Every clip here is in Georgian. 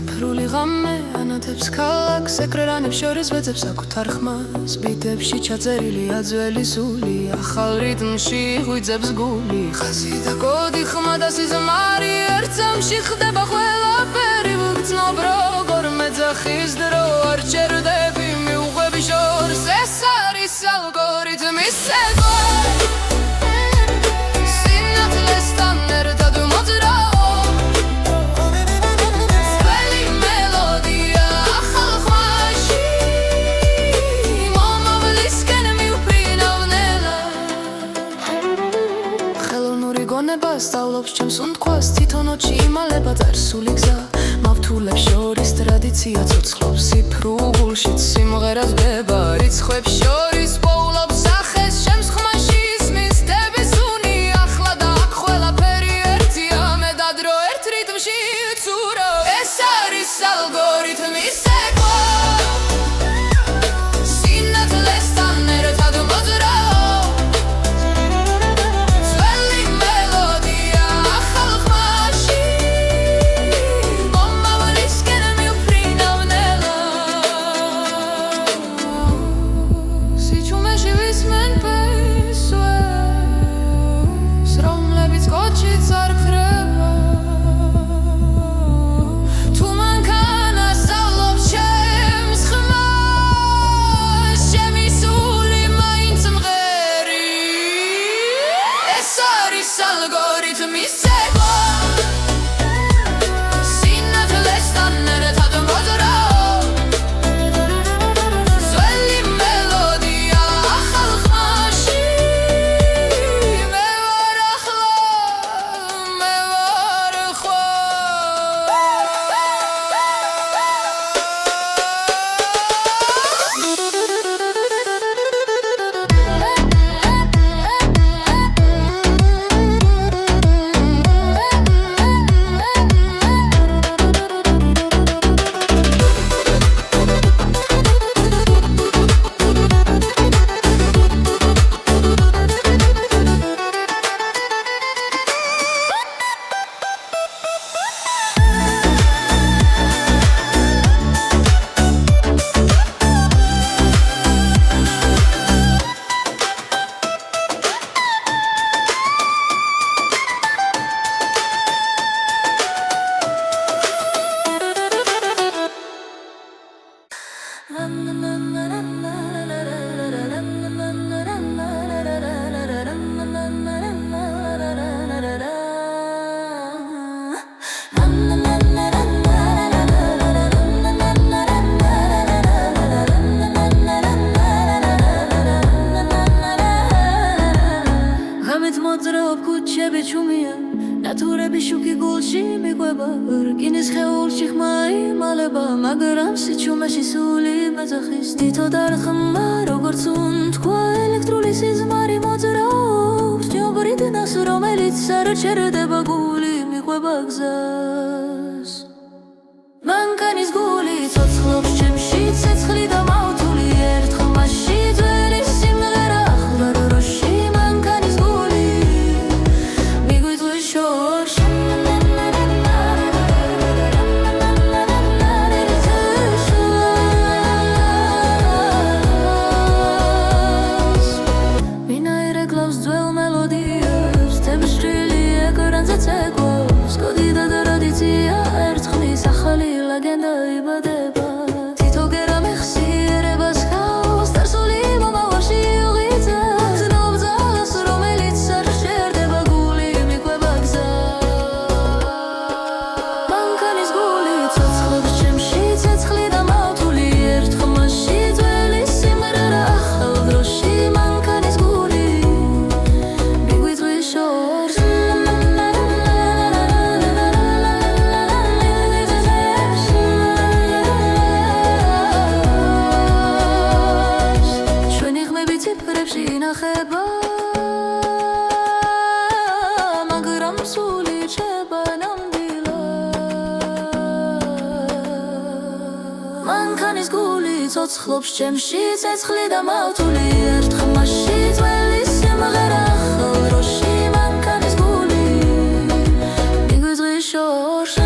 წიფრული ღამე ანათებს ქალაქს ეკრანებს შორის ვეძებს საკუთარ ხმას ბიტებში ჩაწერილია ძველი სული ახალ რიტმში ღვიძებს გული ხაზი და კოდი ხმა და სიზმარი ერთ წამში ხდება ყველაფერი ვგრძნობ როგორ მეძახის დრო არ ჩერდები მიუყვები შორს ეს არის ალგორითმის ცეკვა სწავლობს ჩემს უნდქვას თვითონ ოჩი იმალება წარსული გზა მავთულებს შორის ტრადიცია ცოცხლობს სიფრუღულშიც სიმღერას დება რიცხვებს შორის პოულობს სახეს ჩემს ხმაში ისმის დების უნი ახლა და აქ ყველაფერი ერთია მე და დრო ერთ რიტმში ვცურავ ეს არის ალგორითმის ცეკვა სინათლესთან ერთად მოძრაობ algorithmის ცეკვა სინათლესთან ერთად მოძრაობ ძველი მელოდია ახალ ხმაში მე ვარ ახლა მე ვარ ქუჩები ჩუმია ნატურები შუქი გულში მიყვება რკინის ხეულში ხმა იმალება მაგრამ სიჩუმეში სული მეძახის თითო დარხმა როგორც უნთქვა ელექტრული სიზმარი მოძრაობს ჯობრიდნას რომელიც არ ჩერდება გული მიყვება გზას მანქანის გული ცოცხლობს ჩემში ცეცხლი და მავთული ერთ ხმაში ძველი სიმღერა ახლა დროში მანქანის გული ლეგენდა იბადება თითო გერა მეხსიერებას ხავს დასული მომავალში უღიძებს გზნობ ძალას რომელიც არ შერდება გული მიყვება გზას მანქანის გული ცოცხლობს ჩემში ცეცხლი და მავთული ერთ ხმაში ძველი სიმღერა ახალ დროში მანქანის გული მიგვიწვის შორს ინახება მაგრამ სული რჩება ნამდვილად მანქანის გული ცოცხლობს ჩემში ცეცხლი და მავთული ერთ ხმაში ძველი სიმღერა ახალ დროში მანქანის გული მიგვიწვის შორს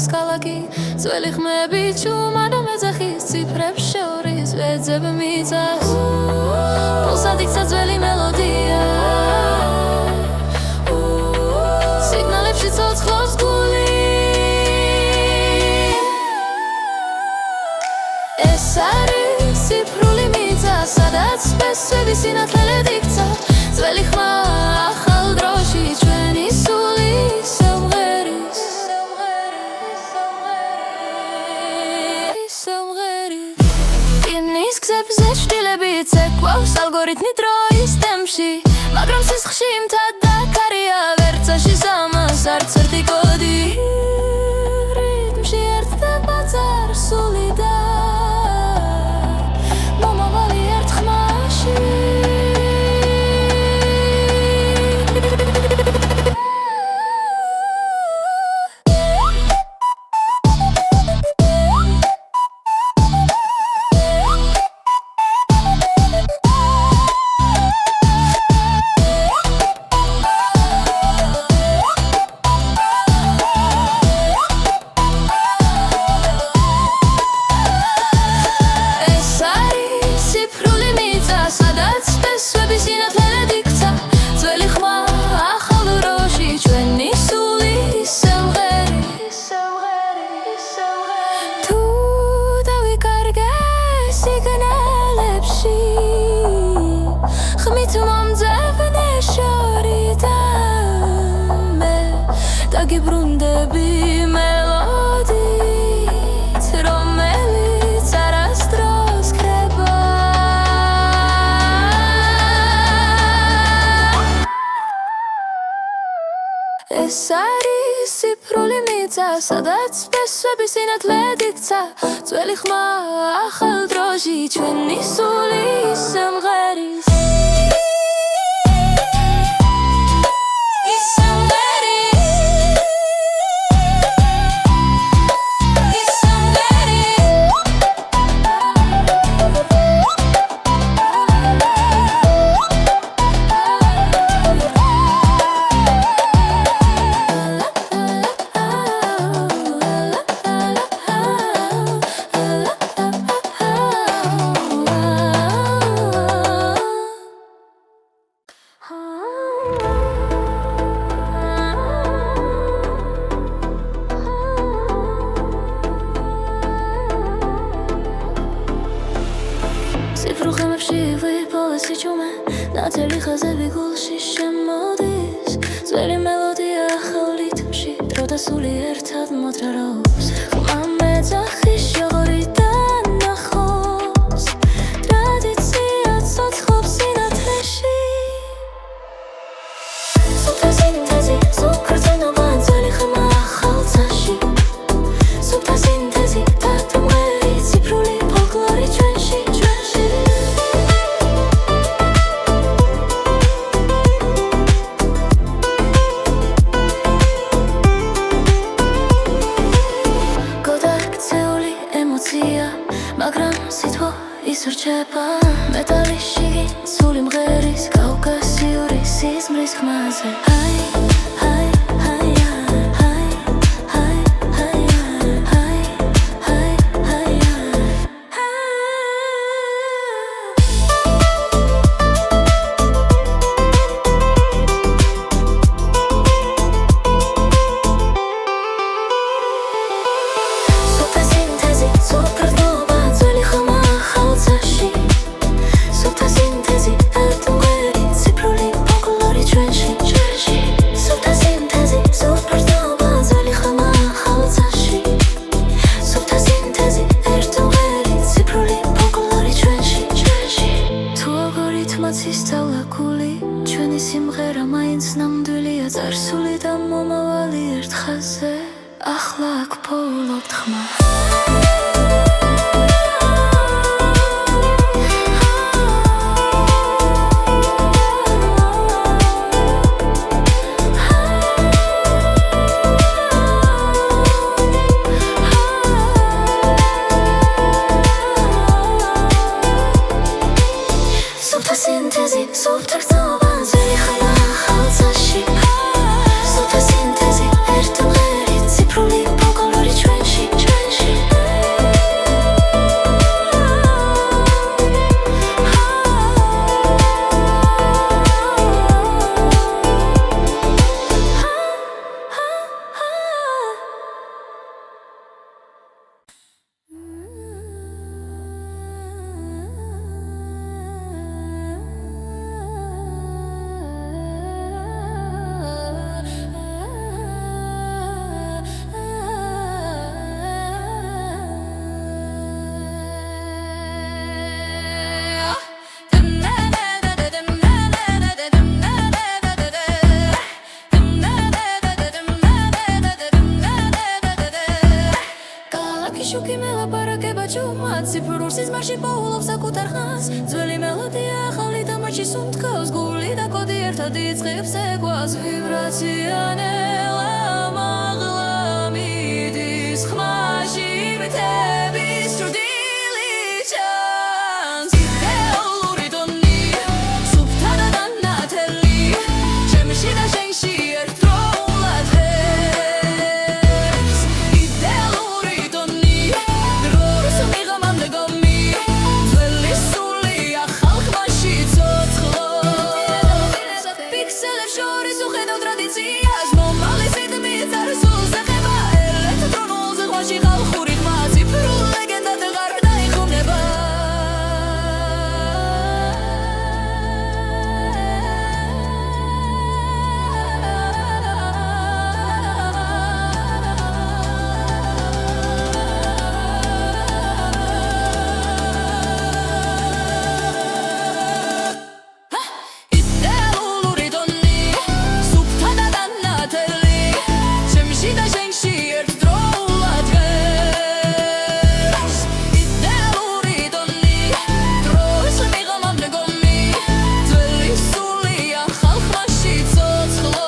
ქალაქს ქალაქი ძველი ხმები ჩუმად მეძახის ციფრებს შორის ვეძებ მიწას პულსად იქცა ძველი მელოდია სიგნალებში ცოცხლობს გული ეს არის ციფრული მიწა სადაც სპესვები სინათლედ იქცა ძველი ხმა ახალ დროში ჩვენი სული სამღერის ინის გზებზე შტილებით ეკვავს ალგორითმი დროის ტემპში მაგრამ სისხლში მთად დაკარია ვერცაში სამას არც ერთი კოდი რიტმში ერთდება წარსული და მომავალი ერთ ხმაში გიბრუნდები მელოდით რომელიც არასდროს ქრება ეს არის ციფრული მიწა სადაც სპესვები სინათლედ იქცა ძველი ხმა ახალ დროში ჩვენი სული სამღერის ციფრუხემებში ვიპოვესი ჩუმე ნათელი ხაზები გულში შემოდის ძველი მელოდია ახალ რიტმში დრო და სული ერთად მოძრაობს ხმა მეძახის შოღორიდან ნახოს ტრადიცია ცოცხლობს სინათლეში სუფთა სინთეზი სუფრწნობა ძველი ხმა ახალ ცაში სუფთა სინთეზი დათმვერი ციფრული ფოლკლორი ჩვენში მაგრამ სიტყვა ისურჩება მეტალიში სული მღერის კავკასიური სიზმრის ხმაზე ჰაი ჰაი ჰაი ჰაი ჰაი ჰაი ჰაი ჰაი ჰაი სუფთა სინთეზი სუფრწნობა ძველი ხმა ახალ ცაში სუფთა სინთეზი ერთგვარი ციფრული ფოლკლორი ჩვენში სუფთა სინთეზი სუფრწნობა ძველი ხმა ახალ ცაში სუფთა სინთეზი ერთგვარი ციფრული ფოლკლორი ჩვენში თუ ალგორითმაც ისწავლა გული ჩვენი სიმღერა მაინც ნამდვილია წარსული და მომავალი ერთ ხაზზე ახლა აქ ფოლობთ ხმა სუფთა სინთეზი სუფრწნობა ძველი ხმა ახალ ცაში სუფთა სინთეზი ერთგვარი ციფრული ფოლკლორი შუქი მელაპარაკება ჭუმა ციფრულ სიზმარში პოულობს საკუთარ ხანს ძველი მელოდია ახალი დამარჩი სუნთქავს გული და კოდი ერთად იწყებს ეკვას ვიბრაცია ნელა მაღლა მიდის ხმაში მითების ჭრდილი ჩანს იდეალური ტონი სუფთა და დანათელი ჩემში და შენში ერთდროულად ჰერს იდეალური ტონი დროს მიღამამდე გომი ძველი სული ახალ ხმაში ცოცხლო პიქსელებს შორის უხედავ ტრადიციას მომავლის რიტმი წარსულს ეხება ელექტრონულ ზღვაში ხალხური ხმა ციფრულ ლეგენდად ღარ დაიხოვნება იდეალური ტონი სუფთა და დანათელი ჩემში და შენში ერთდროულად ჰერს იდეალური ტონი დროს მიღამამდე გომი ძველი სული ახალ ხმაში ცოცხლო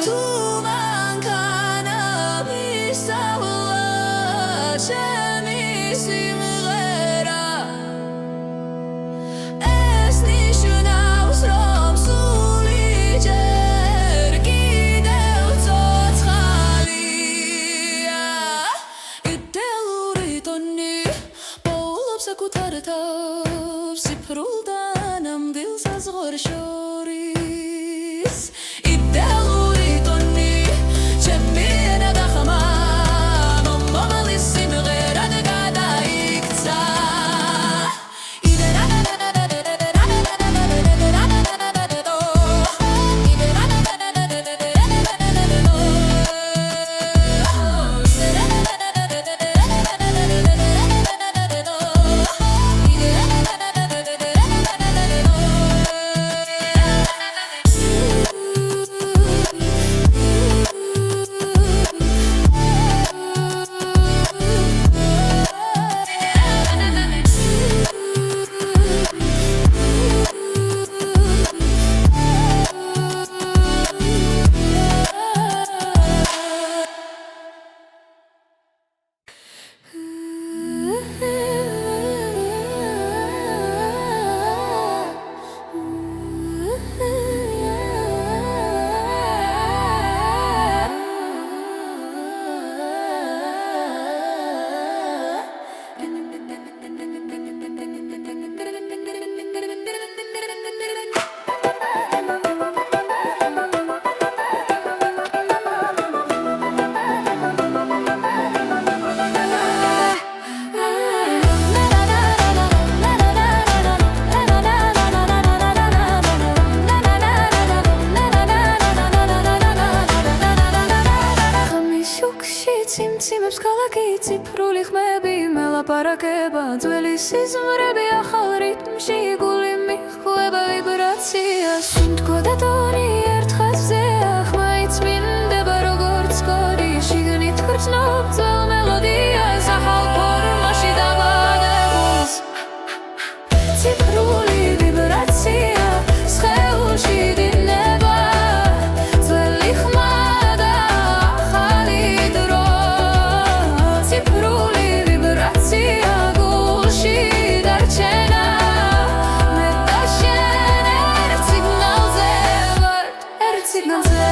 თუ მანქანა მისავლა ჩემი სიმღერა ეს ნიშნავს რომ სული ჯერ კიდევ ცოცხალია იდეალური ტონი პოულობს საკუთარ თავს ციფრულ და ნამდვილ საზღვარ შორის იდეალური ტონი ჩემი ენა და ხმა მომავლის სიმღერად გადაიქცა ციმციმებს ქალაქი ციფრული ხმები მელაპარაკება ძველი სიზმრები ახალ რიტმში გული მიხვდება ვიბრაციას სუნთქვა და ტონი ერთ ხაზზეა ხმა იწმინდება როგორც კოდი შიგნით გრძნობ ძველ მელოდიას ახალ ფორმაში დაბადებულს ციფრული ვიბრაცია სხეულში დინება ძველი ხმა და ახალი დრო ციფრული ვიბრაცია გულში დარჩენა მე და შენ ერთ სიგნალზე ვართ ერთ სიგნალზე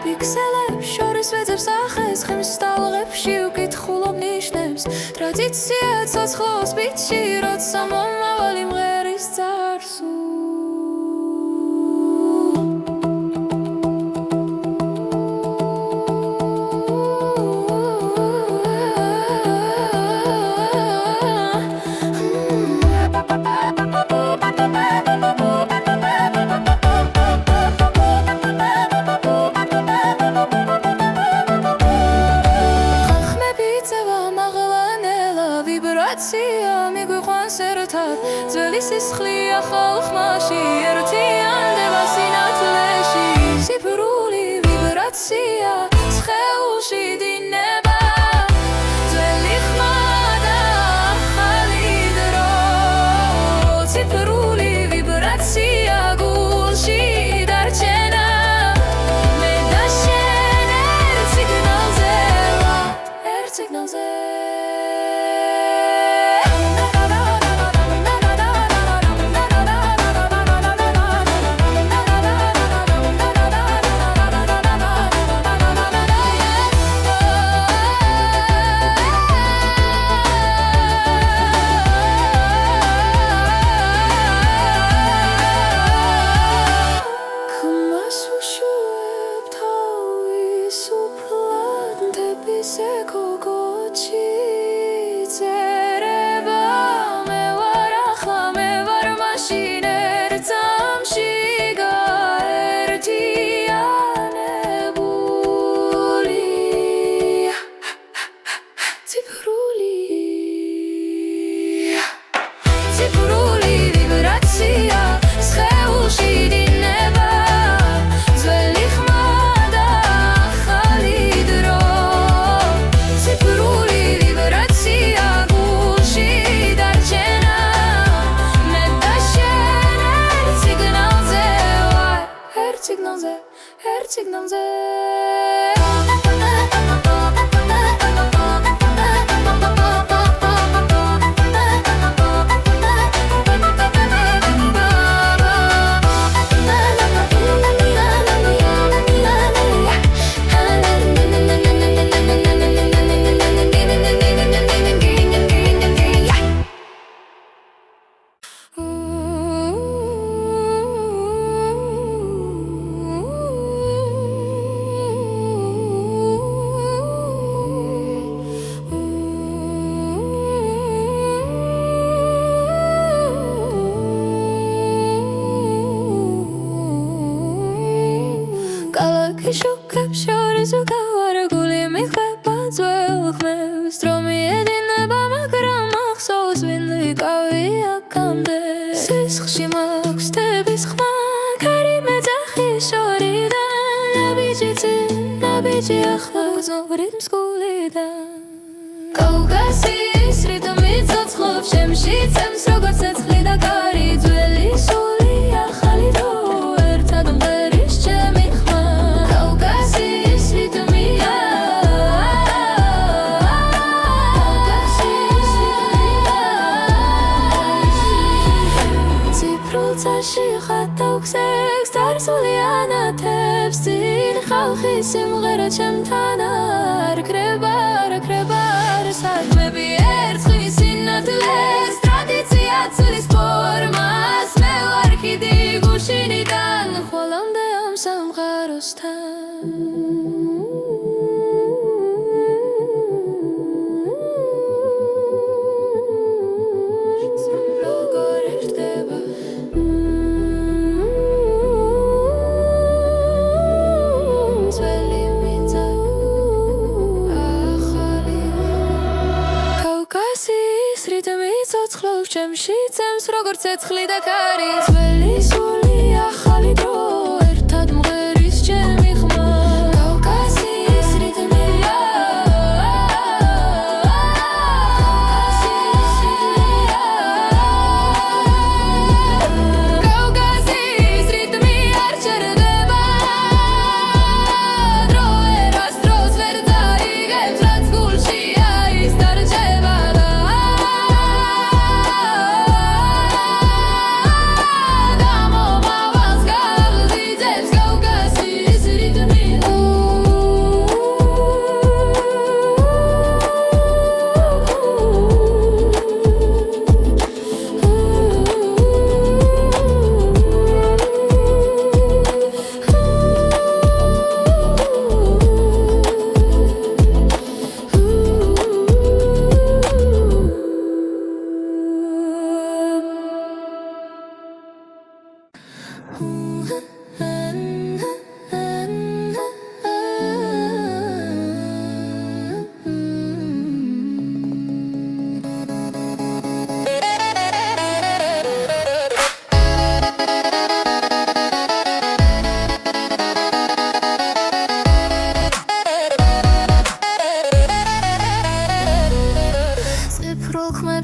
პიქსელებს შორის ვეძებს ახეს ხემს სტალღებში უკითხულობ ნიშნებს ტრადიცია ცოცხლობს ბიჭი როცა მომავალი მღერის წარსულს ვიბრაცია მიგვიყვანს ერთად ძველი სისხლია ხალხმაში ერთიანდება სინათლეში ციფრული ვიბრაცია სხეულში დინება ძველი ხმა და ახალი დრო ციფრული ვიბრაცია გულში დარჩენა მე და შენ ერთ სიგნალზე ერთ სიგნალზე Kaukazis რიტმით ცოცხლობს ჩემში წემს როგორც ცეცხლი და კარი ძველი სული ახალი დრო ერთად მღერის ჩემი ხმა Kaukazis რიტმია ციფრულ წაში ხატავ სარსული ანათებს წინ ხალხი სიმღერა ჩემთან არ ქრება საქმეები ერწყმის სინათლეს ტრადიცია ცვლის ფორმას მე ვარ ხიდი გუშინიდან ხოლამდე ამ სამყაროსთან როგორ ერთდება ცოცხლობს ჩემში წემს როგორც ცეცხლი და კარი ძველი სული ახალი დრო ერთად მღერის ჩემი ხმა Kaukazis რიტმია Kaukazis რიტმი არ ჩერდება დრო ერას დროს ვერ დაიგებს რაც გულშია ის დარჩება Come on.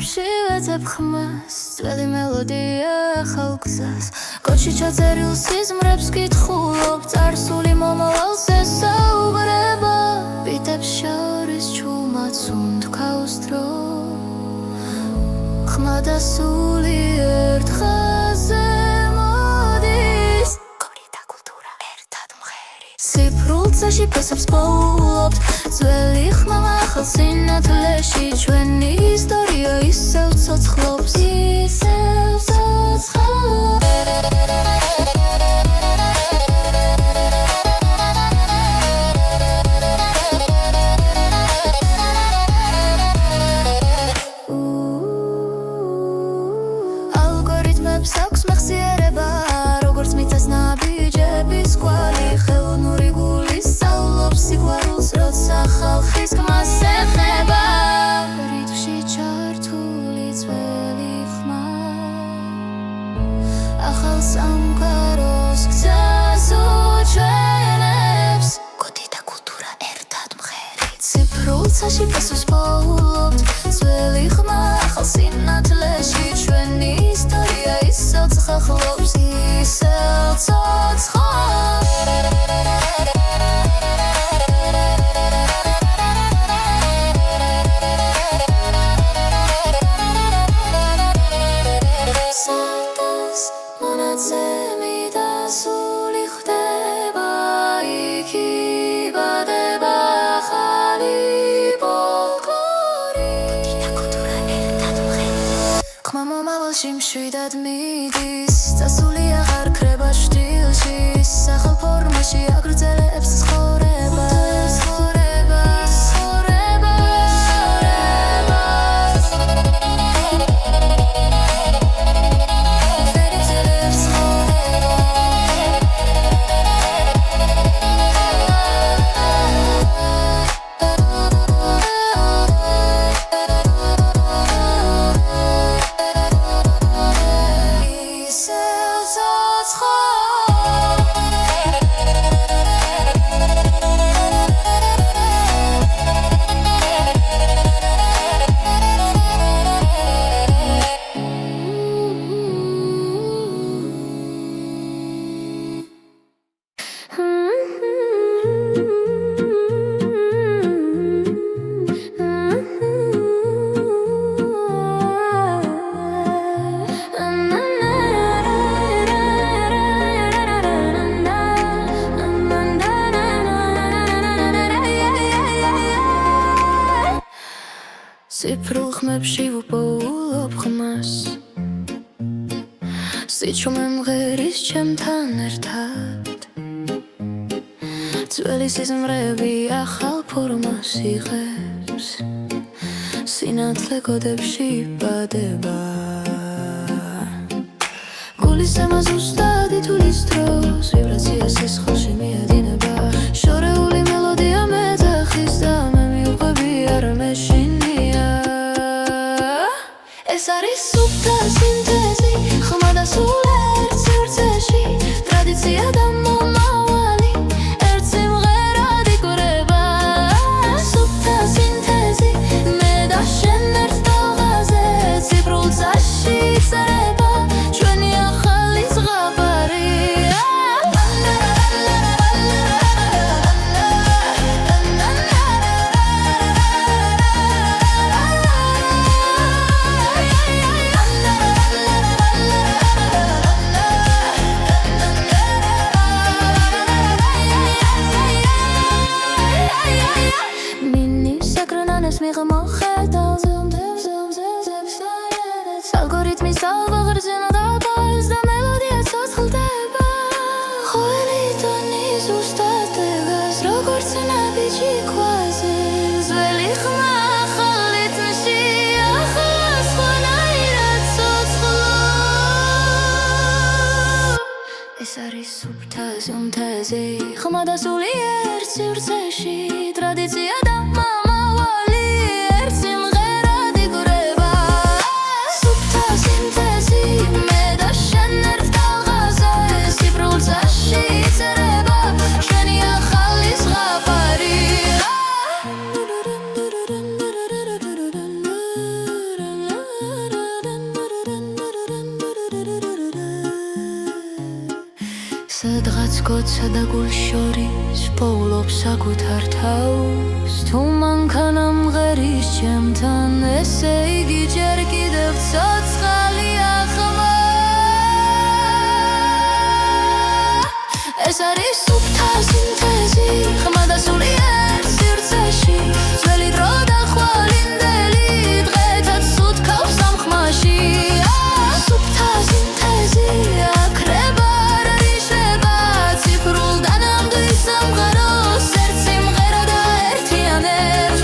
სიბრულხმებში ვეძებ ხმას ძველი მელოდია ახალ გზას კოჩი ჩაწერილ სიზმრებს კითხულობ წარსული მომავალს ესაუბრება ბიტებს შორის ჩუმად სუნთქავს დრო ხმა და სული ერთ ხაზზე მოდის გორი და კულტურა ერთად მღერის სიბრულცაში ფესებს პოულობთ ძველი ხმა ახალ სინათლეში ჩვენი ისტორია ისევ ცოცხლობს ისევ ცოცხლობს ალგორითმებს აქვს მეხსიერება როგორც მიწას ნაბიჯების კვალი ხელოვნური გული სწავლობს სიყვარულს როცა ხალხის გმას ეხება რითმში ჩართული ძველი ხმა ახალ სამყაროს გზას უჩვენებს კოდი და კულტურა ერთად მღერით ციფრულცაში ფესვს პოულობთ ძველი ხმა ახალ სინათლეში ჩვენი ისტორია ისევ ცოცხლობს ისევ ცოცხლობს მონაცემი და სული ხდება იქ იბადება ახალი ფოლკლორი და კულტურა ერთად მღერით ხმა მომავალში მშვიდად მიდის წასული აღარ ქრება შტილში სახალ ფორმაში აგრძელებს ცხოვრება სიბრულხმებში ვუპოულობ ხმას სიჩუმე მღერის ჩემთან ერთად ძველი სიზმრები ახალ ფორმას იღებს სინათლე კოდებში იბადება გულის ემა ზუსტად ითulis დროს ვიბრაცია სისხლში მიედინება შორეული მელოდია მეძახის და მე მიუყვები არ მეშინია ეს არის სუფთა სინთეზი ხმა და სულ ერთ სივრცეში ტრადიცია და მომავალი ერთ სიმღერად იკვრება სუფთა სინთეზი მე და შენ ერთ ტალღაზე ციფრულცაში წერება ჩვენი ახალი ზღაპარი ალგორითმის ალგოღრძენა და პარს და მელოდია ცოცხლდება ხოველი ტონი ზუსტად დგას როგორც ნაბიჯი ქვაზე ძველი ხმა ახალ რიტმში ახლა სხვანაირად ცოცხლობს ეს არის სუფთა სინთეზი ხმა და სული ერთ სივრცეში ტრადიცია და მომავალი ერთ სიმღერად იკვრება სუფთა სინთეზი მე და შენ ერთ ტალღაზე სიბრულცაში წერება ჩვენი ახალი ზღაპარი გოცა და გულ შორის პოულობს საკუთარ თავს თუ მანქანა მღერის ჩემთან ესე იგი ჯერ კიდევ ცოცხალია ხმა ეს არის სუფთა სინთეზი ხმა და სულიერ სივრცეში ძველი დრო და ხვალინდელი დღეთაც უთქავს ამ ხმაში სუფთა სინთეზი აქრება რიშება ციფრულ და ნამდვილ სამყაროს ერთ სიმღერა და ერთიანებს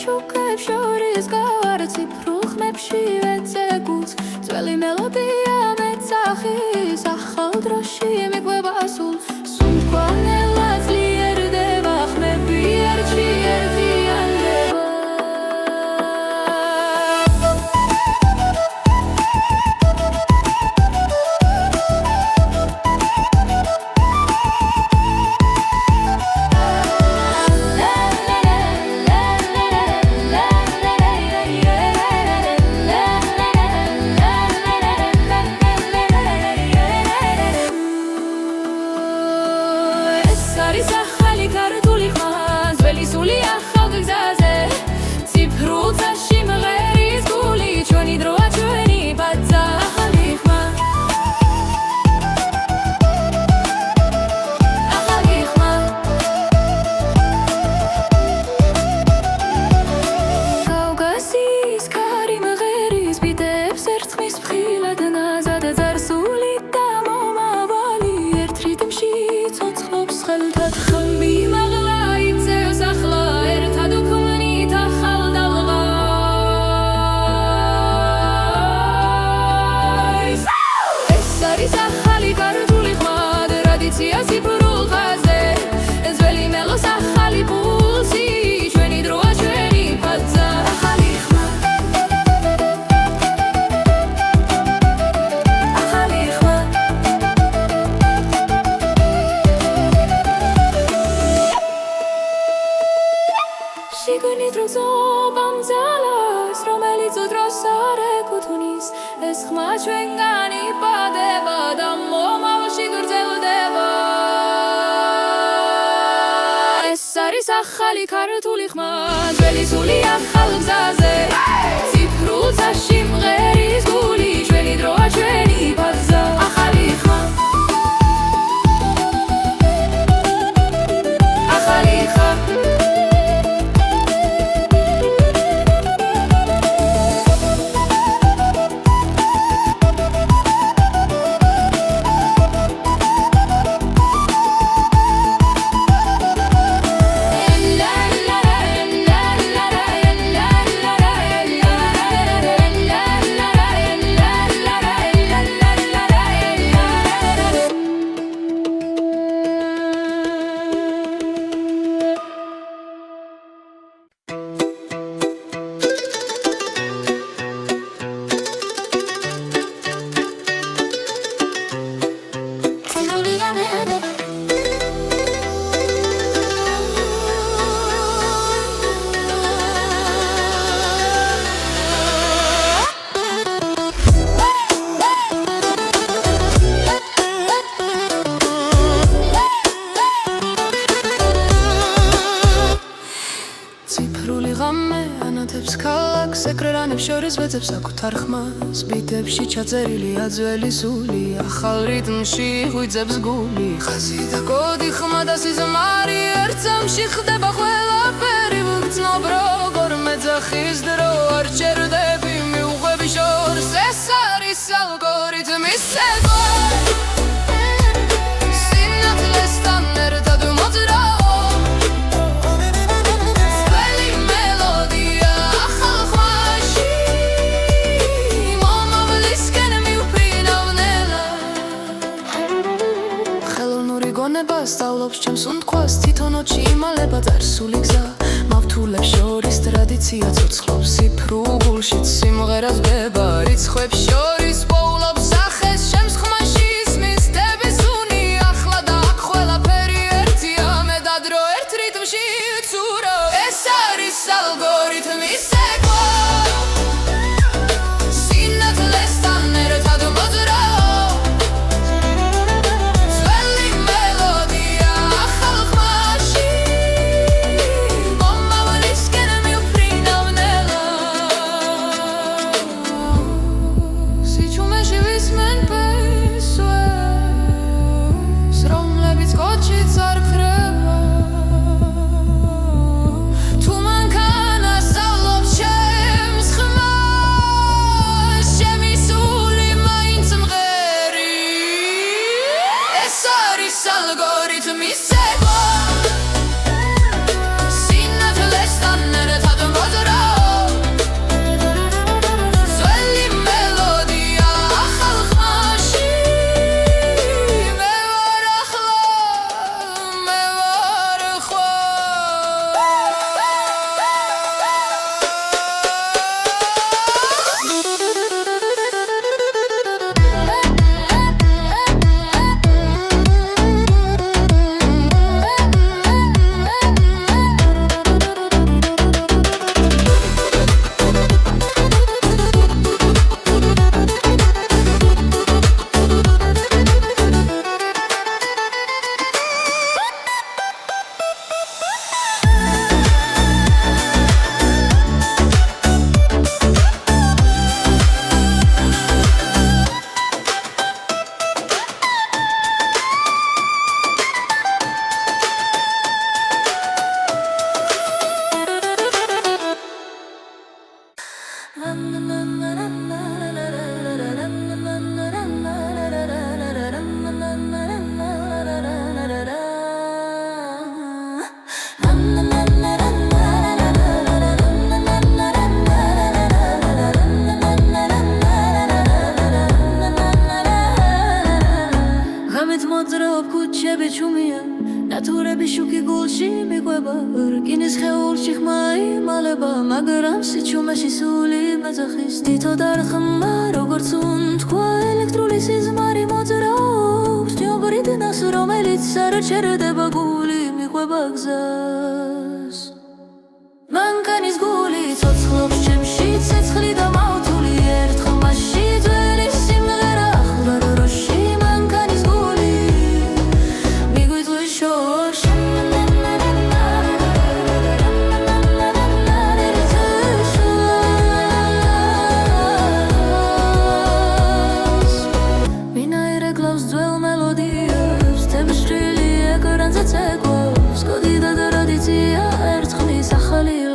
შუქებს შორის გავარ ციფრულ ხმებში ვეცეგულს ძველი მელოდია მეცახის ახალ დროში მიყვება სულ სულთქონელა ძლიერდება ხმები ერთში ერთიანდება ახალი ქართული ხმა ძველი სული ახალ გზაზე ციფრულ წაში მღერის გული ჩვენი დროა ჩვენი ბაზა ახალი ხმა ახალი ხმა შორის ვეძებ საკუთარ ხმას ბიტებში ჩაწერილია ძველი სული ახალ რიტმში ღვიძებს გული ხაზი და კოდი ხმა და სიზმარი ერთ წამში ხდება ყველაფერი ვგრძნობ როგორ მეძახის დრო არ ჩერდები მიუყვები შორს ეს არის ალგორითმის ცეკვა სინათლესთან ერთად მოძრაო სწავლობს ჩემს უნდქვას თვითონ ოჩი იმალება წარსული გზა მავთულებს შორის ტრადიცია ცოცხლობს სიფრულ გულშიც სიმღერას ბება რიცხვებს შორის პოულობს სახეს ჩემს ხმაში ისმის დების უნი ახლა და აქ ყველაფერი ერთია მე და დრო ერთ რიტმში ცურო ეს არის ალგორითმის ცეკვა სინათლესთან ერთად მოძრაო algorithmის ცეკვა სინათლესთან ერთად მოძრაო ძველი მელოდია ახალ ხმაში მე ვარ ახლა მე ვარ ქუჩები ჩუმია ნატურები შუქი გულში მიყვება რკინის ხეულში ხმა იმალება მაგრამ სიჩუმეში სული მეძახის თითო დარხმა როგორც უნთქვა ელექტრული სიზმარი მოძრაობს ჯობრიდნას რომელიც არ ჩერდება გული მიყვება გზას მანქანის გული ცოცხლობს ჩემში ცეცხლი და მავთული ერთ ხმაში ძველი სიმღერა ახლა დროში მანქანის გული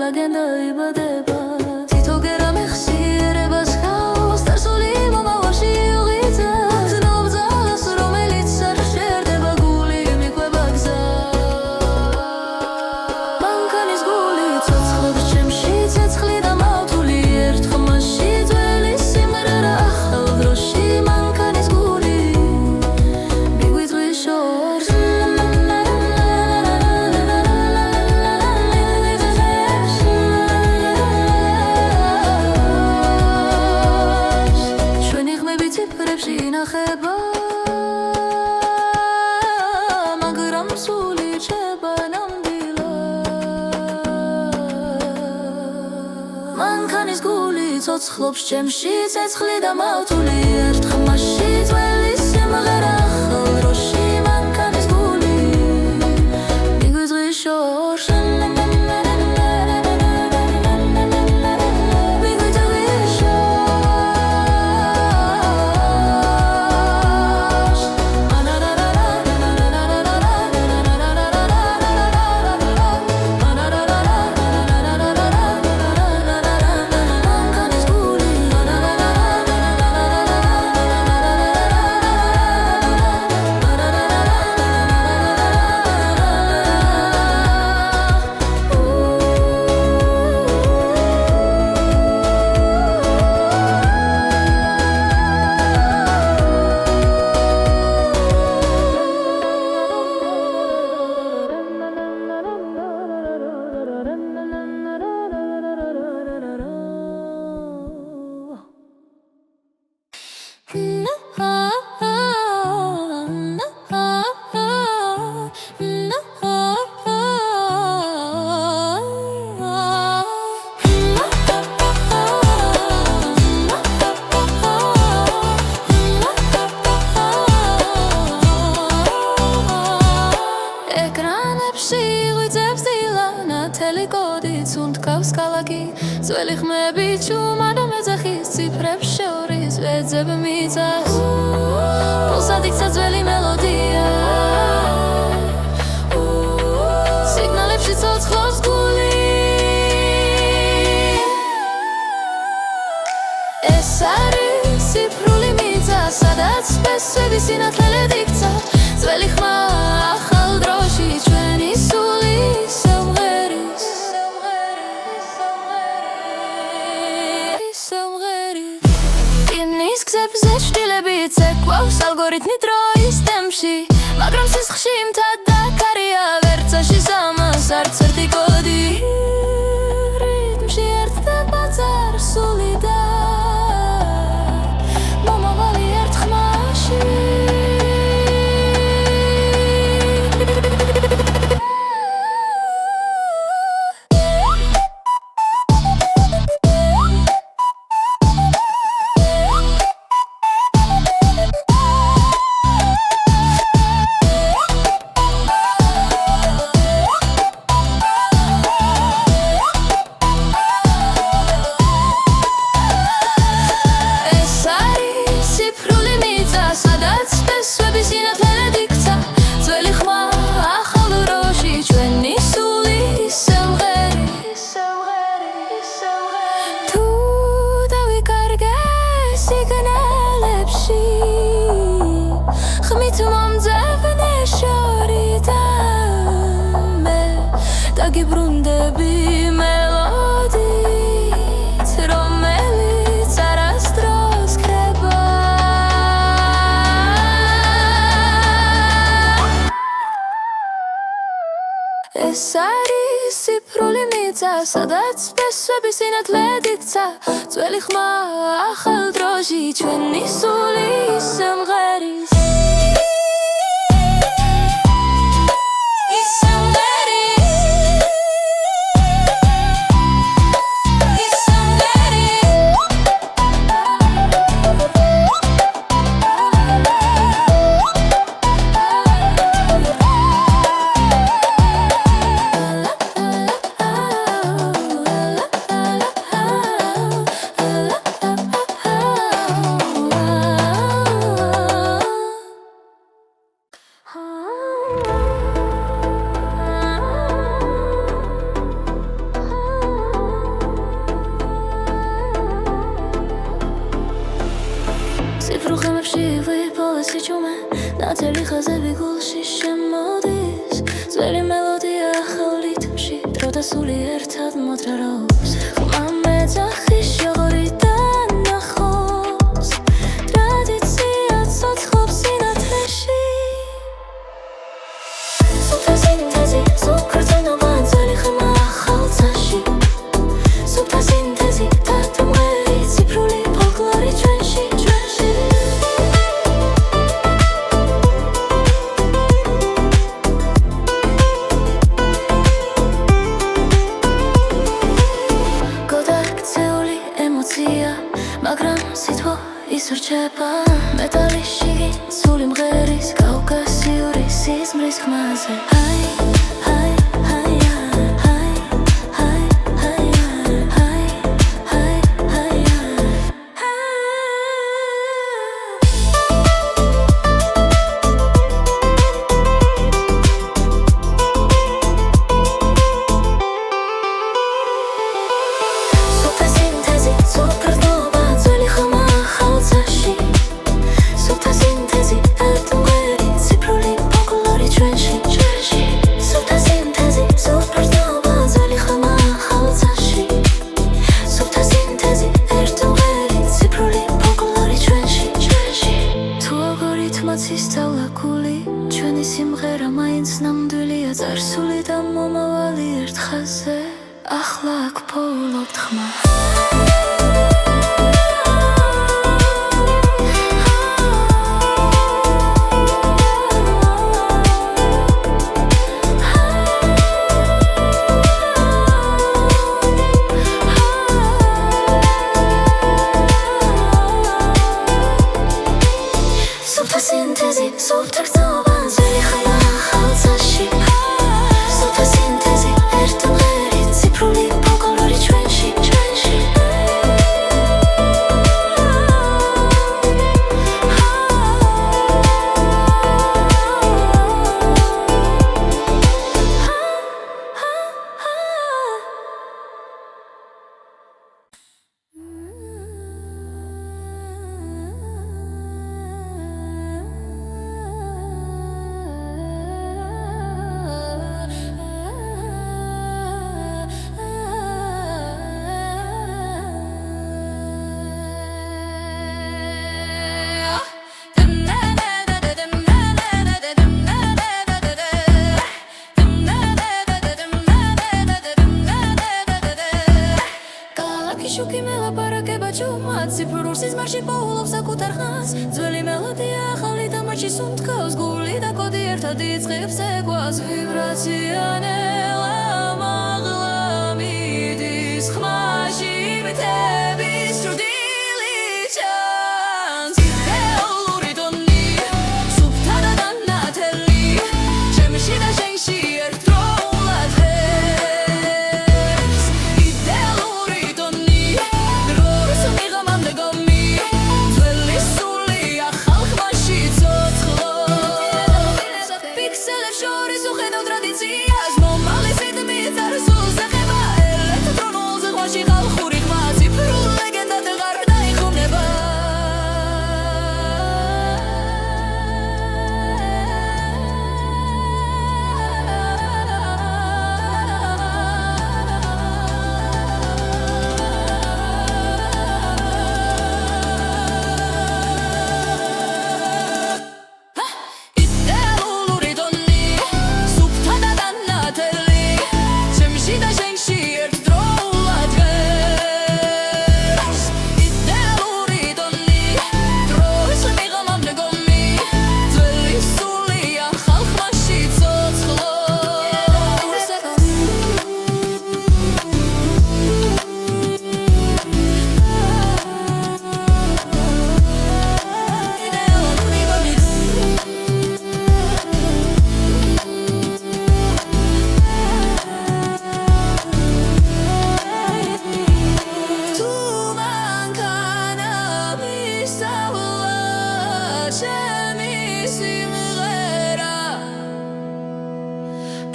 ლეგენდა იბადება თითო გერა მეხსიერებას ხავს დასული მომავალში უღიძებს ნობ ძალას რომელიც არ შერდება გული მიყვება გზას მანქანის გული ცოცხლობს ჩემში ცეცხლი და მავთული ერთ ხმაში ძველი სიმღერა ახალ დროში მანქანის გული მიგვიწვის შორს ინახება მაგრამ სული რჩება ნამდვილად მანქანის გული ცოცხლობს ჩემში ცეცხლი და მავთული ერთ ხმაში ძველი სიმღერა ახალ დროში მანქანის გული მიგვიწვის შორს მიგვიწვის უნთქავს ქალაქი ძველი ხმები ჩუმად მეძახის ციფრებს შორის ვეძებ მიწას პულსად იქცა ძველი მელოდია სიგნალებში ცოცხლობს გული ეს არის ციფრული მიწა სადაც სპესვები სინათლელად იქცა ძველი ხმა ახალ დროში ჩვენი სული ცეკვავს ალგორითმი დროის ტემპში მაგრამ სისხლში მთად დაკარია ვერცაში სამას არც ერთი კოდი რიტმში ერთდება წარსული და მომავალი ერთ ხმაში გიბრუნდები მელოდით რომელიც არასდროს ქრება ეს არის ციფრული მიწა სადაც სპესვები სინათლედ იქცა ძველი ხმა ახალ დროში ჩვენი სული სიმღერის ციფრუხემებში ვიპოვესი ჩუმე ნათელი ხაზები გულში შემოდის ძველი მელოდია ახალ რიტმში დრო და სული ერთად მოძრაობს ხმა მეძახის შოღორიდან ნახოს ტრადიცია ცოცხლობს სინათლეში სუფთა სინთეზი სუკრწნობა ძველი ხმა ახალ ცაში სუფთა სინთეზი დათმველი ციფრული ფოლკლორი ჩვენში მაგრამ სიტყვა ისურჩება მეტალიში სული მღერის კავკასიური სიზმრის ხმაზე ჰაი ჰაი ჰაი ჰაი ჰაი ჰაი ჰაი ჰაი ჰაი სუფთა სინთეზი სუკრწნობა ძველი ხმა ახალ ცაში სუფთა სინთეზი დათმველი ციფრული ფოლკლორი ჩვენში სუფთა სინთეზი სუკრწნობა ძველი ხმა ახალ ცაში სუფთა სინთეზი ერთმველი ციფრული ფოლკლორი ჩვენში თუ ალგორითმაც ისწავლა გული ჩვენი სიმღერა მაინც ნამდვილია წარსული და მომავალი ერთ ხაზზე ახლა აქ ფოლობთ ხმა ხმად ციფრულ სიზმარში პოულობს საკუთარ ხანს ძველი მელოდია ახალი და მათში სუნთქავს გული და კოდი ერთად იწყებს ეკვას ვიბრაცია ნელა მაღლა მიდის ხმაში მითების ჭრდილი ჩანს იდეალური ტონი სუფთა და დანათელი ჩემში და შენში ერთდროულად ღერს იდეალური ტონი დროს მიღამამდე გომი ძველი სული ახალ ხმაში ცოცხლობს პიქსელებს შორის უხედავ ტრადიციას მომალის რიტმი წარსულს ეხება ელექტრონულ ზღვაში ხალხური ხმა ციფრულ ლეგენდად ვეღარ დაიხოვნება იდეალური ტონი სუფთა და დანათელი ჩემში და შენში ერთდროულად ღერს იდეალური ტონი დროს მიღამამდე გომი ძველი სული ახალ ხმაში ცოცხლობს თუ მანქანა მისავლა ჩემი სიმღერა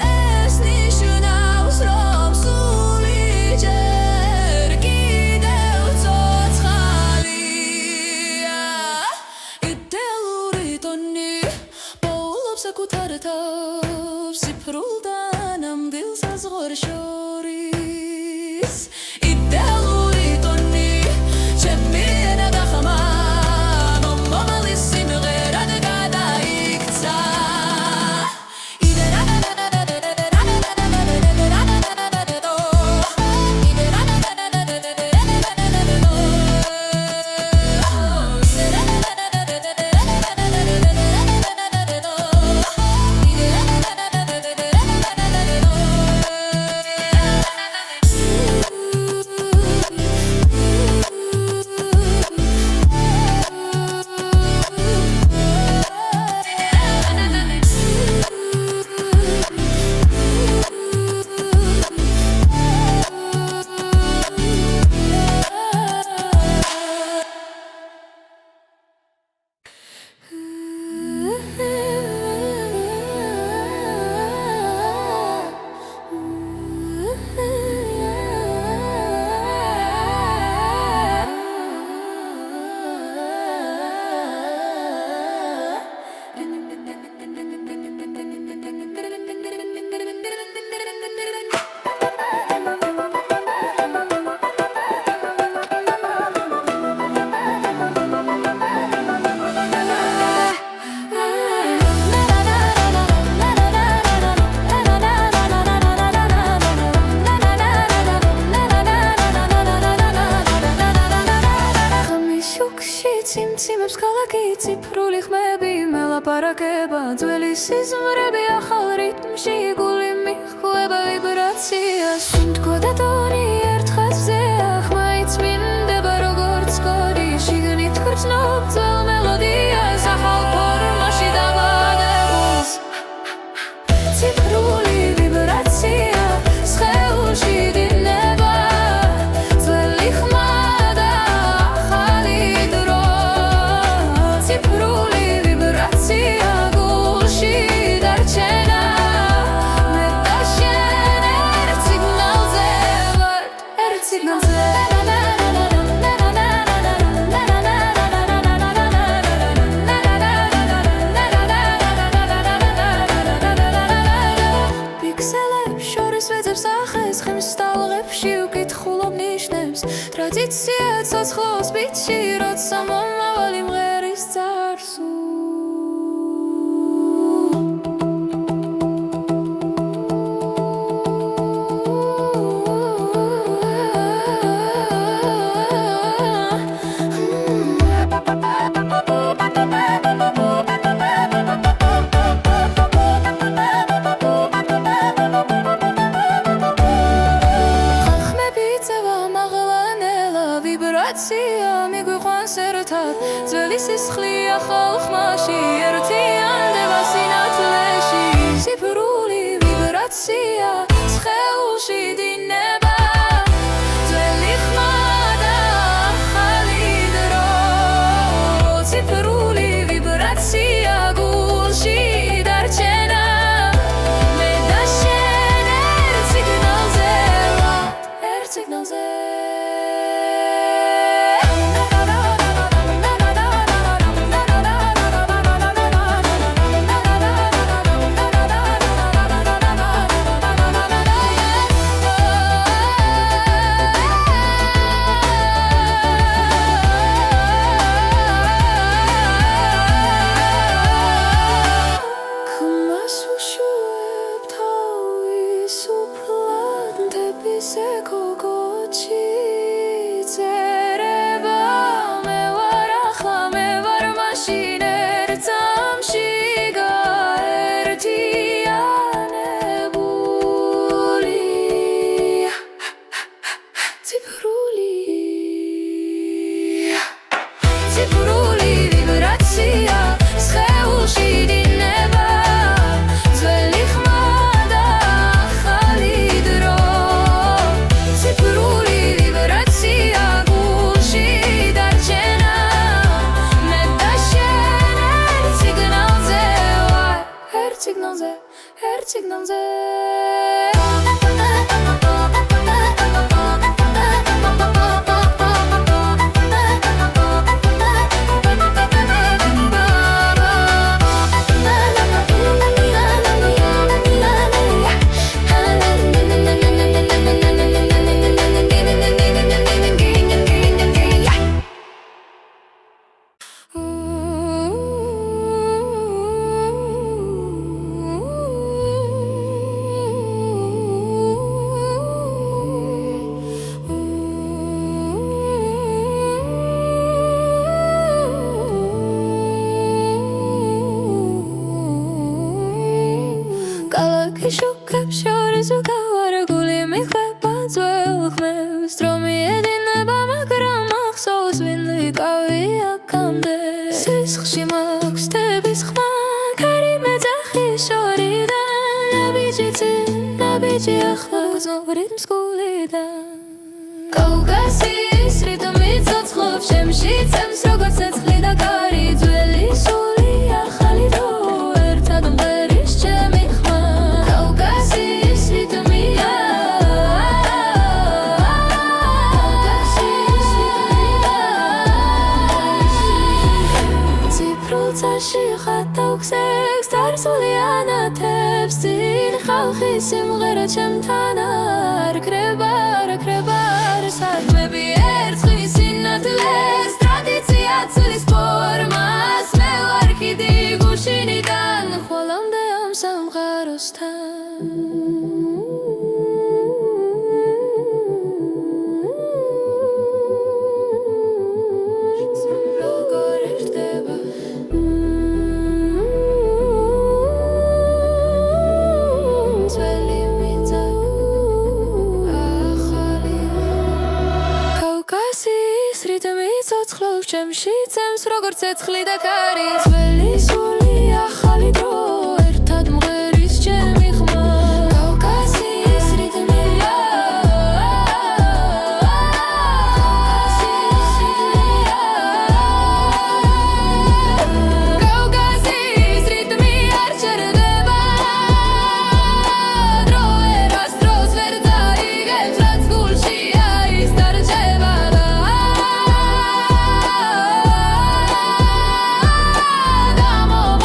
ეს ნიშნავს რომ სული ჯერ კიდევ ცოცხალია იდეალური ტონი პოულობს საკუთარ თავს ციფრულ და ნამდვილ საზღვარს შორის იდეალური ტონი ჩემი ენა და ხმა მომალის სიმღერად გადაიქცა ციმციმებს ქალაქი ციფრული ხმები მელაპარაკება ძველი სიზმრები ახალ რიტმში გული მიხვდება ვიბრაციას სუნთქვა და ტონი ერთ ხაზზე ხმა იწმინდება როგორც კოდი შიგნით გრძნობ ძველ მელოდიას ახალ ფორმაში დაბადებულს ციფრული ვიბრაცია სხეულში დინება ძველი ხმა და ახალი დრო ციფრული ვიბრაცია გულში დარჩენა მე და შენ ერთ სიგნალზე ვართ ერთ სიგნალზე პიქსელებს შორის ვეძებს ახეს ხემს სტალღებში უკითხულობ ნიშნებს ტრადიცია ცოცხლობს ბიტში როცა მომავალი მღერის წარსულს ვიბრაცია მიგვიყვანს ერთად ძველი სისხლია ხალხმაში ერთიანდება სინათლეში ციფრული ვიბრაცია სხეულში დინება ძველი ხმა და ახალი დრო ციფრული ვიბრაცია გულში დარჩენა მე და შენ ერთ სიგნალზე ერთ სიგნალზე შუქებს შორის გავარგული მიხვება ძველ ხმებს დრომი ედინება მაგრამ ახსოვს ვინ ვიკავი აქამდე სისხლში მაქვს თების ხმა კარი მეძახი შორიდან ნაბიჯი ახლა გრძნობ რიტმს გულიდან კავკასიის რიტმი ცოცხლობს ჩემში წემს როგორც ცეცხლი და კარი ძველი სული ახალი დრო ერთად მღერის ჩემი ხატავქსებს დარსული ანათებს წინ ხალხი სიმღერა ჩემთან არ ქრება საქმეები ერწყმის სინათლეს ტრადიცია ცვლის ფორმას მე ვარ ხიდი გუშინიდან ხოლამდე ამ სამყაროსთან ცოცხლობს ჩემში წემს როგორც ცეცხლი და კარი ძველი სული ახალი დრო ერთად მღერის ჩემი ხმა კავკასიის რიტმია კავკასიის რიტმი არ ჩერდება დრო ერას დროს ვერ დაიგებს რაც გულშია ის დარჩება Come on.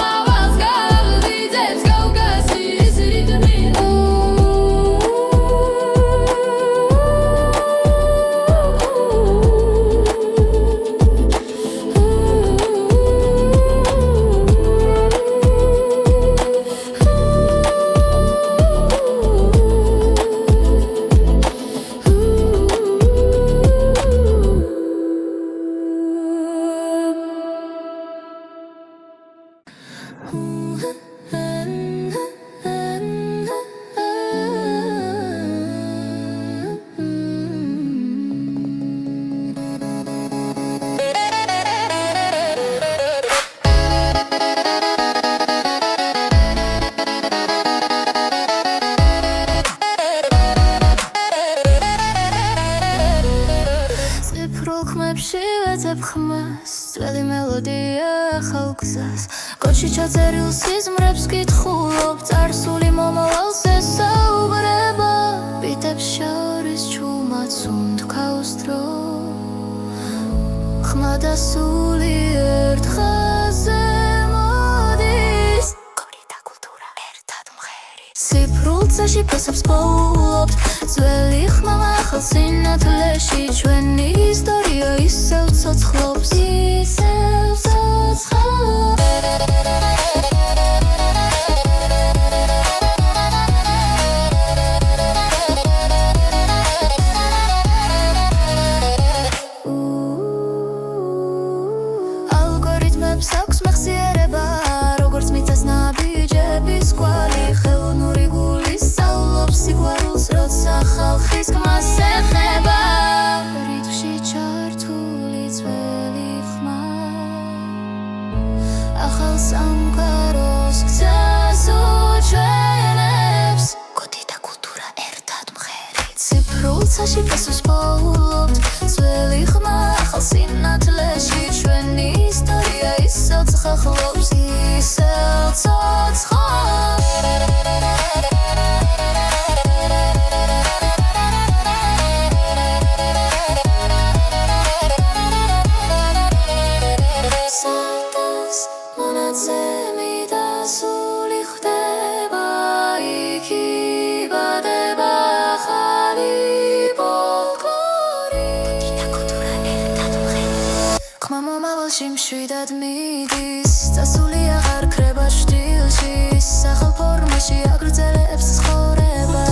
ვეძებ ხმას ძველი მელოდია ახალ გზას კოჩი ჩაწერილ სიზმრებს კითხულობ წარსული მომავალს ესაუბრება ბიტებს შორის ჩუმად სუნთქავს დრო ხმა და სული ერთ ხაზზე მოდის გორი და კულტურა ერთად მღერის სიფრულცაში ფესებს პოულობთ ძველი ხმა ახალ სინათლეში ჩვენი ისტორია ისევ ცოცხლობს ისევ ცოცხლობს ალგორითმებს აქვს მეხსიერება როგორც მიწას ნაბიჯების კვალი ხელოვნური გული სწავლობს სიყვარულს როცა ხალხის გმას ეხება რითმში ჩართული ძველი ხმა ახალ სამყაროს გზას უჩვენებს კოდი და კულტურა ერთად მღერით ციფრულცაში ფესვს პოულობთ ძველი ხმა ახალ სინათლეში ჩვენი ისტორია ისევ ცოცხლობს ისევ ცოცხლობს მონაცემი და სული ხდება იქ იბადება ახალი ფოლკლორი და კულტურა ერთად მღერის ხმა მომავალში მშვიდად მიდის წასული აღარ ქრება შტილში სახალ ფორმაში აგრძელებს ცხოვრება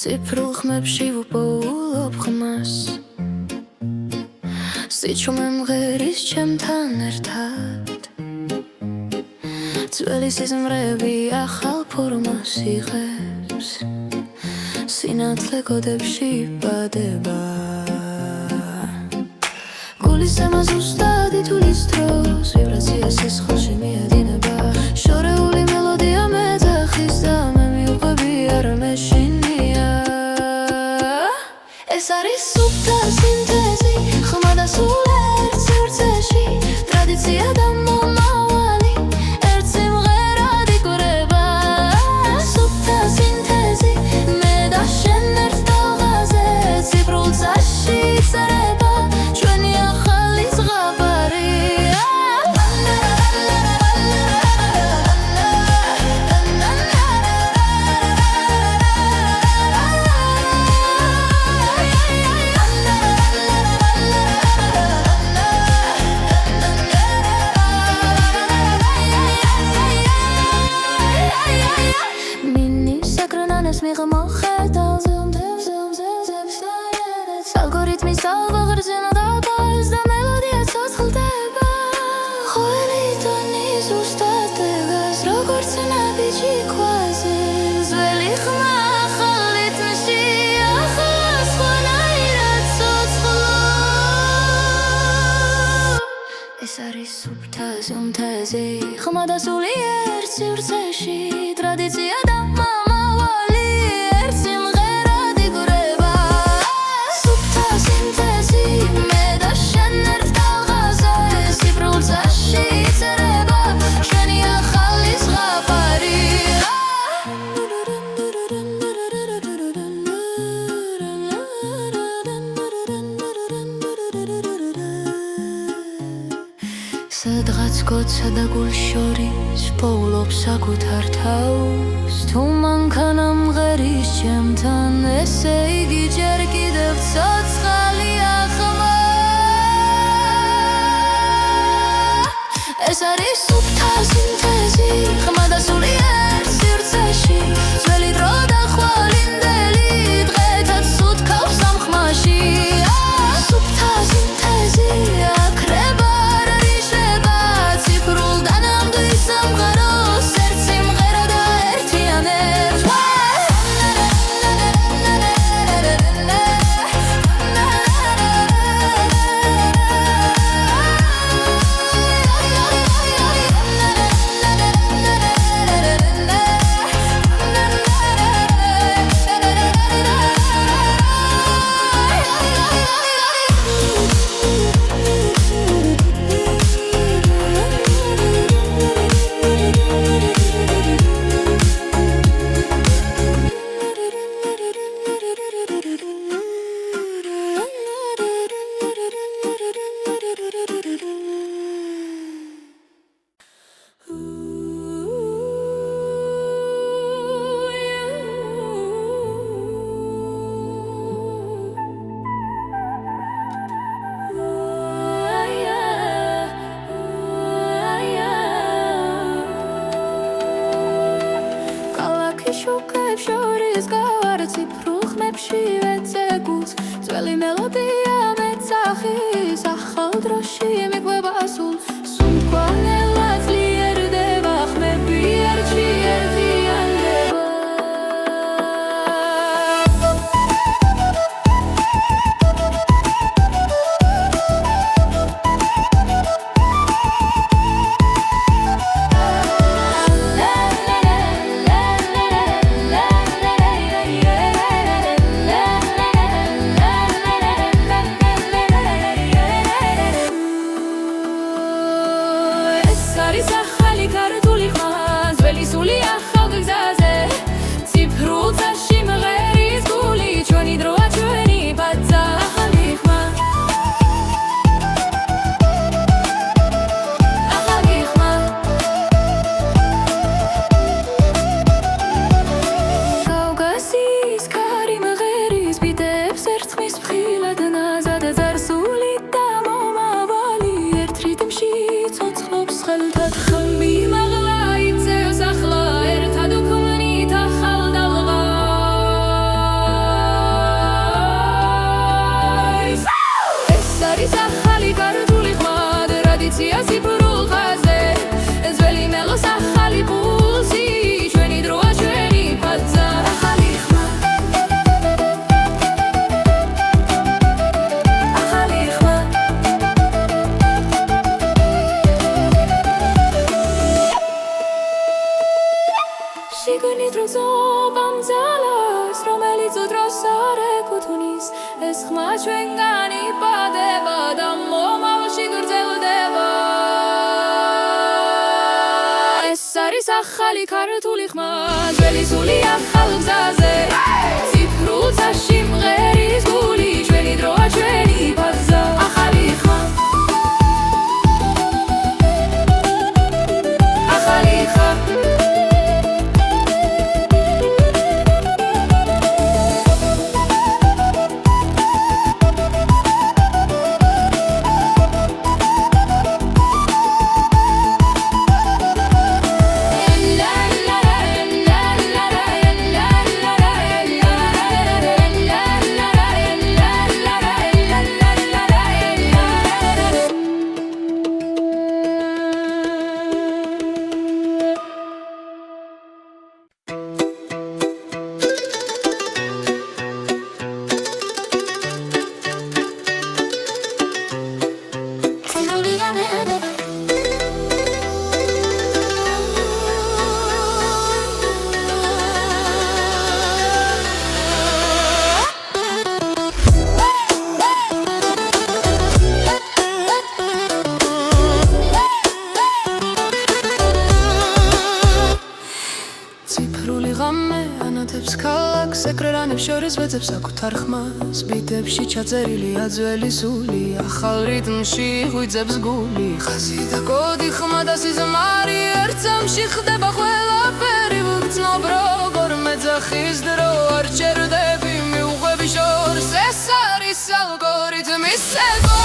სიფრულ ხმებში ვუპოულობ ხმას სიჩუმე მღერის ჩემთან ერთად ძველი სიზმრები ახალ ფორმას იღებს სინათლე კოდებში იბადება გულის ემა ზუსტად ითulis დროს ვიბრაცია სისხლში მიედინება შორეული მელოდია მეძახის და მე მიუყვები არ მეშინია ეს არის სუფთა სინთეზი ხმა და სულ ერთ სივრცეში ტრადიცია და მომავალი ერთ სიმღერად იკვრება სუფთა სინთეზი მე და შენ ერთ ტალღაზე ციფრულცაში წერება ჩვენი ახალი ზღაპარი ალგორითმის ალღაღრძენა და პარს და მელოდია ცოცხლდება ყოველი ტონი ზუსტად დგას როგორც ნაბიჯი ქვაზე ძველი ხმა ახალ რიტმში ახლა სხვანაირად ცოცხლობს ეს არის სუფთა სინთეზი ხმა და სული ერთ სივრცეში ტრადიცია და მომავალი ერთ სიმღერად იკვრება სუფთა სინთეზი მე და შენ ერთ ტალღაზე სიფრულცაში წერება ჩვენი ახალი ზღაპარი სადღაც გოცა და გულშორის პოულობს საკუთარ თავს თუ მანქანა მღერის ჩემთან ესე იგი ჯერ კიდევ ცოცხალია ხმა ეს არის სუფთა სინთეზი ხმა და სულიერ სივრცეში ძველი დრო და ხვალინდელი დღეთაც სუთქავს ამ ხმაში სუფთა სინთეზი აქრება შუქებს შორის გავარ ციფრულ ხმებში ვეცეგულს ძველი მელოდია მეცახის ახალ დროში მიყვება სულ სუნთქვა ძლიერდება ხმები ერთში ერთიანდება ახალი ქართული ხმა ძველი სული ახალ გზაზე ციფრულ წაში მღერის გული ჩვენი დროა ჩვენი ბაზა ახალი ხმა ახალი ხმა შორის ვეძებს საკუთარ ხმას ბიტებში ჩაწერილია ძველი სული ახალ რიტმში ღვიძებს გული ხაზი და კოდი ხმა და სიზმარი ერთ წამში ხდება ყველაფერი ვგრძნობ როგორ მეძახის დრო არ ჩერდები მიუყვები შორს ეს არის ალგორითმის ცეკვა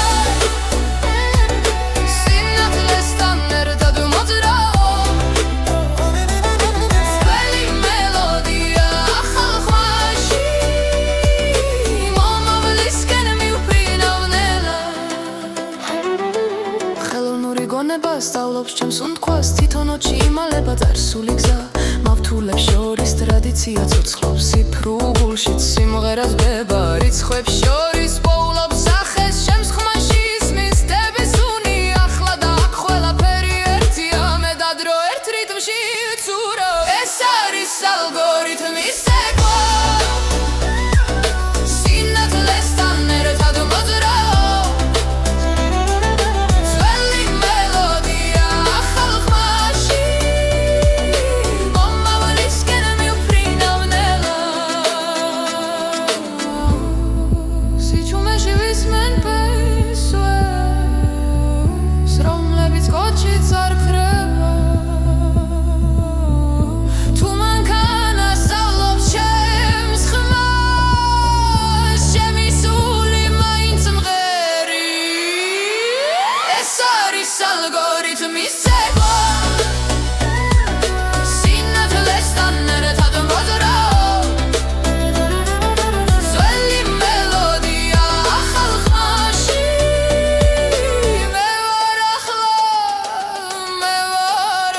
სინათლესთან ერთად მოძრაო სწავლობს ჩემს უნდქვას თვითონ ოჩი იმალება წარსული გზა მავთულებს შორის ტრადიცია ცოცხლობს სიფრულ გულშიც სიმღერას ბება რიცხვებს შორის პოულობს სახეს ჩემს ხმაში ისმის დების უნი ახლა და აქ ყველაფერი ერთია მე და დრო ერთ რიტმში ცურო ეს არის ალგორითმის ცეკვა სინათლესთან ერთად მოძრაო algorithmის ცეკვა სინათლესთან ერთად მოძრაო ძველი მელოდია ახალ ხმაში მე ვარ ახლა მე ვარ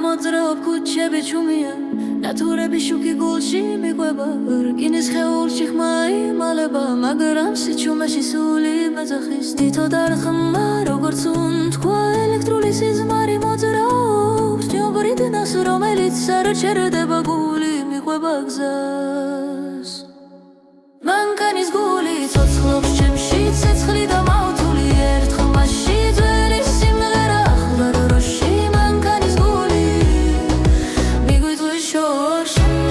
მოძრაობ ქუჩები ჩუმია ნატურები შუქი გულში მიყვება რკინის ხეულში ხმა იმალება მაგრამ სიჩუმეში სული მეძახის თითო დარხმა როგორც უნთქვა ელექტრული სიზმარი მოძრაობს ჯობრიდნას რომელიც არ ჩერდება გული მიყვება გზას მანქანის გული ცოცხლობს ჩემში ცეცხლი და მავთული ერთ ხმაში ძველი სიმღერა ახლა დროში მანქანის გული მიგვიწვის შორში